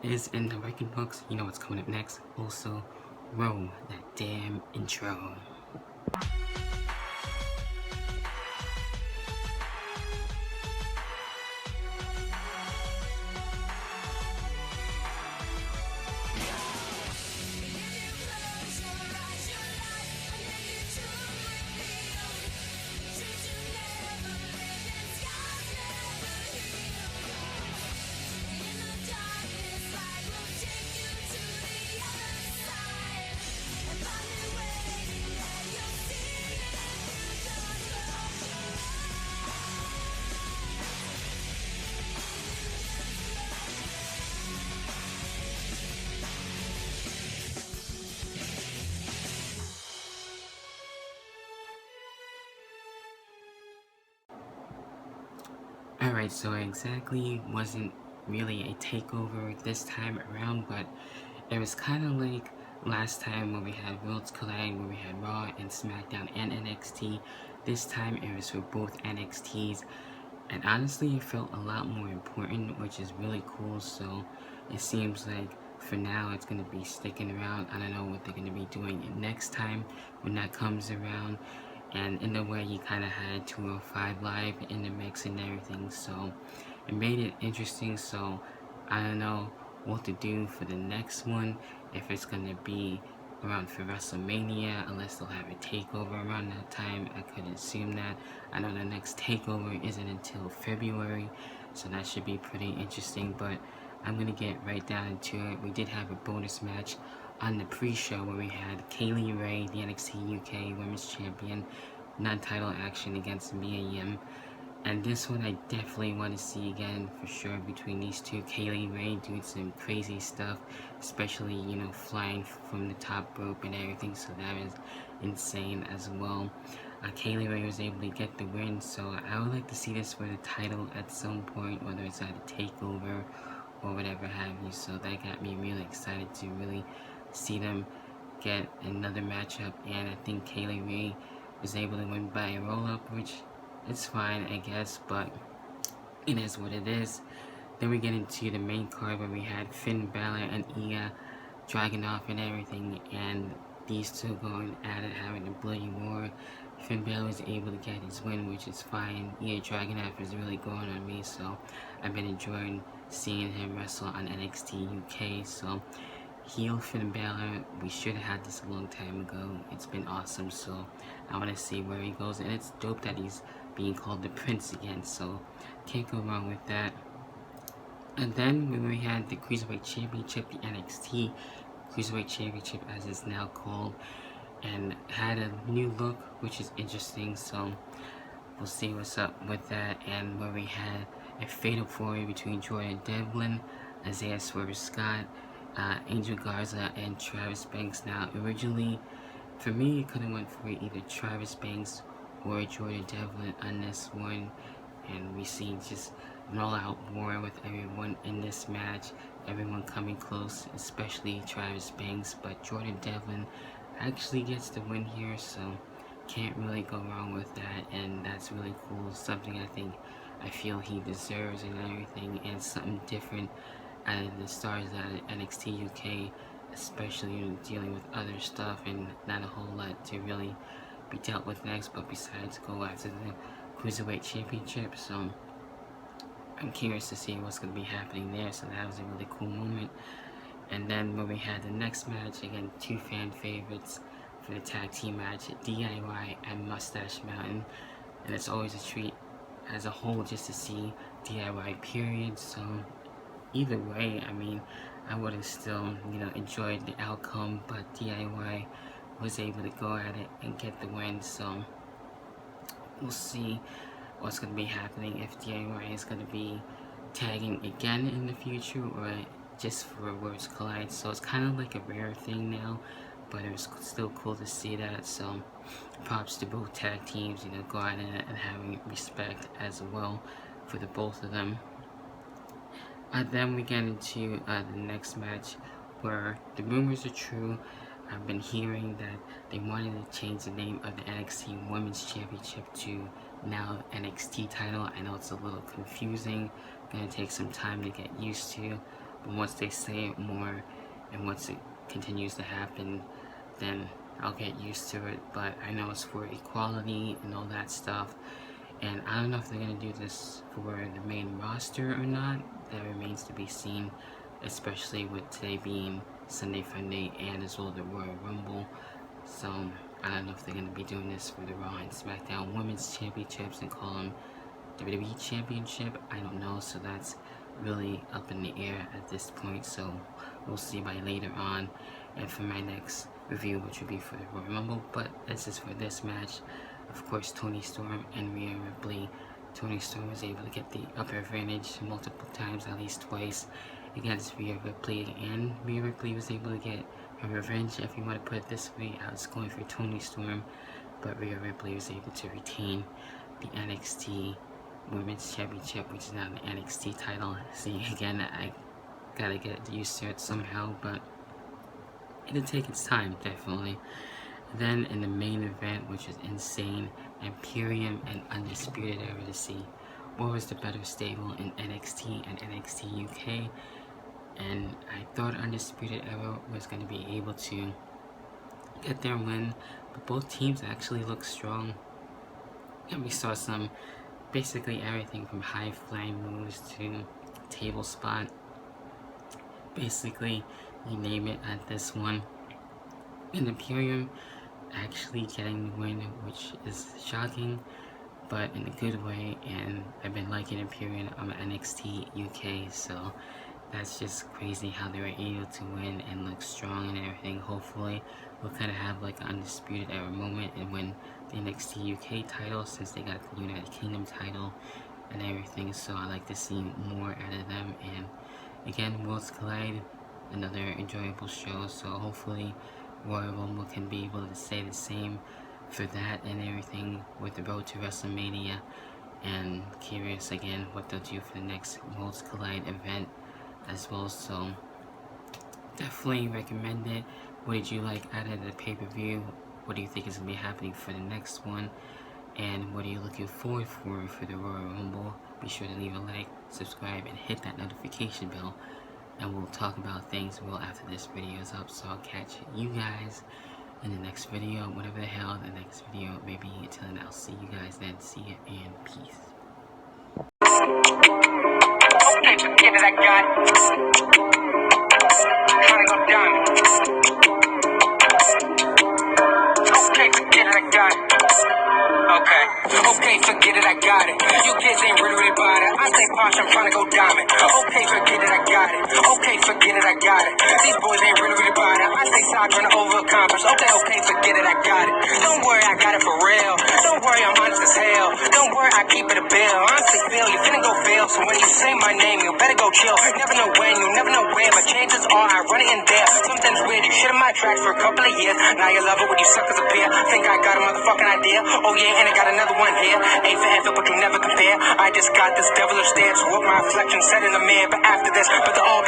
is in the record books. You know what's coming up next. Also, roll that damn intro. Alright, so exactly wasn't really a takeover this time around, but it was kind of like last time when we had Worlds Collide, where we had Raw and SmackDown and NXT. This time it was for both NXTs, and honestly it felt a lot more important, which is really cool. So it seems like for now it's going to be sticking around. I don't know what they're going to be doing next time when that comes around. And in a way you kind of had 205 Live in the mix and everything, so it made it interesting. So I don't know what to do for the next one, if it's going to be around for WrestleMania, unless they'll have a takeover around that time. I could assume that. I know the next takeover isn't until February, so that should be pretty interesting, but I'm going to get right down into it. We did have a bonus match on the pre-show where we had Kaylee Ray, the NXT UK Women's Champion, non-title action against Mia Yim. And this one I definitely want to see again for sure between these two. Kaylee Ray doing some crazy stuff, especially, you know, flying from the top rope and everything, so that was insane as well. Kaylee Ray was able to get the win, so I would like to see this for the title at some point, whether it's at a takeover or whatever have you. So that got me really excited to really see them get another matchup, and I think Kaylee Ray was able to win by a roll-up, which it's fine, I guess, but it is what it is. Then we get into the main card where we had Finn Balor and Ilya Dragunov and everything, and these two going at it, having a bloody war. Finn Balor was able to get his win, which is fine. Ilya Dragunov is really growing on me, so I've been enjoying seeing him wrestle on NXT UK. So heel Finn Balor, we should have had this a long time ago. It's been awesome, so I want to see where he goes, and it's dope that he's being called the Prince again, so can't go wrong with that. And then when we had the Cruiserweight Championship, the NXT Cruiserweight Championship as it's now called, and had a new look, which is interesting, so we'll see what's up with that. And where we had a fatal four-way between Jordan Devlin, Isaiah Swerve Scott, Angel Garza, and Travis Banks. Now originally for me it could have went for either Travis Banks or Jordan Devlin on this one, and we see just an all-out war with everyone in this match, everyone coming close, especially Travis Banks, but Jordan Devlin actually gets the win here, so can't really go wrong with that, and that's really cool. Something I feel he deserves and everything, and something different out of the stars at NXT UK, especially dealing with other stuff and not a whole lot to really be dealt with next, but besides go after the Cruiserweight Championship. So I'm curious to see what's going to be happening there, so that was a really cool moment. And then when we had the next match, again, two fan favorites for the tag team match, DIY and Mustache Mountain, and it's always a treat as a whole just to see DIY period. So either way, I mean, I would have still, you know, enjoyed the outcome, but DIY was able to go at it and get the win, so we'll see what's going to be happening, if DIY is going to be tagging again in the future or just for Worlds Collide. So it's kind of like a rare thing now, but it was still cool to see that, so props to both tag teams, you know, go at it and having respect as well for the both of them. Then we get into the next match, where the rumors are true. I've been hearing that they wanted to change the name of the NXT Women's Championship to now NXT title. I know it's a little confusing, gonna take some time to get used to, But once they say it more, and once it continues to happen, then I'll get used to it. But I know it's for equality and all that stuff. And I don't know if they're going to do this for the main roster or not. That remains to be seen, especially with today being Sunday Funday and as well the Royal Rumble. So I don't know if they're going to be doing this for the Raw and SmackDown Women's Championships and call them WWE Championship. I don't know, so that's really up in the air at this point. So we'll see by later on. And for my next review, which will be for the Royal Rumble, but this is for this match. Of course, Toni Storm and Rhea Ripley. Toni Storm was able to get the upper advantage multiple times, at least twice, against Rhea Ripley, and Rhea Ripley was able to get her revenge, if you want to put it this way. I was going for Toni Storm, but Rhea Ripley was able to retain the NXT Women's Championship, which is now the NXT title. See, again, I gotta get used to it somehow, but it'll take its time, definitely. Then in the main event, which is insane, Imperium and Undisputed Era to see what was the better stable in NXT and NXT UK. And I thought Undisputed Era was going to be able to get their win, but both teams actually looked strong. And we saw some, basically everything from high flying moves to table spot. Basically, you name it at this one. And Imperium actually getting the win, which is shocking, but in a good way. And I've been liking Imperium on NXT UK, so that's just crazy how they were able to win and look strong and everything. Hopefully we'll kind of have like an Undisputed Era moment and win the NXT UK title, since they got the United Kingdom title and everything. So I like to see more out of them. And again, Worlds Collide, another enjoyable show, so hopefully Royal Rumble can be able to say the same for that and everything with the road to WrestleMania. And curious again what they'll do for the next Worlds Collide event as well. So definitely recommend it. What did you like out of the pay-per-view? What do you think is going to be happening for the next one? And what are you looking forward for the Royal Rumble? Be sure to leave a like, subscribe, and hit that notification bell. And we'll talk about things well after this video is up. So I'll catch you guys in the next video, whatever the hell the next video may be. Until then, I'll see you guys then. See you and peace. Okay, forget it, I got it. Tryna go down. Okay, forget it, I got it. Okay, forget it, I got it. You kids ain't really about it. I stay posh, I'm tryna go diamond. Okay, forget it, I got it. Okay, forget it, I got it. These boys ain't really about it. I stay side tryna overaccomplish. Okay, forget it, I got it. Don't worry, I got it for real. Don't worry, I'm honest as hell. Don't worry, I keep it a bill. Honestly, Phil, you finna go fail. So when you say my name, you better go chill. Never know when, you never know where, but chances are I run it in there. Something's weird, you shit in my tracks for a couple of years. Now you love it when you suckers appear. Think I got a motherfucking idea? Oh yeah, and I got another one here. Ain't for effort, but can never compare. I just got this devilish stare to what my reflection said in the mirror. But after this, but the all be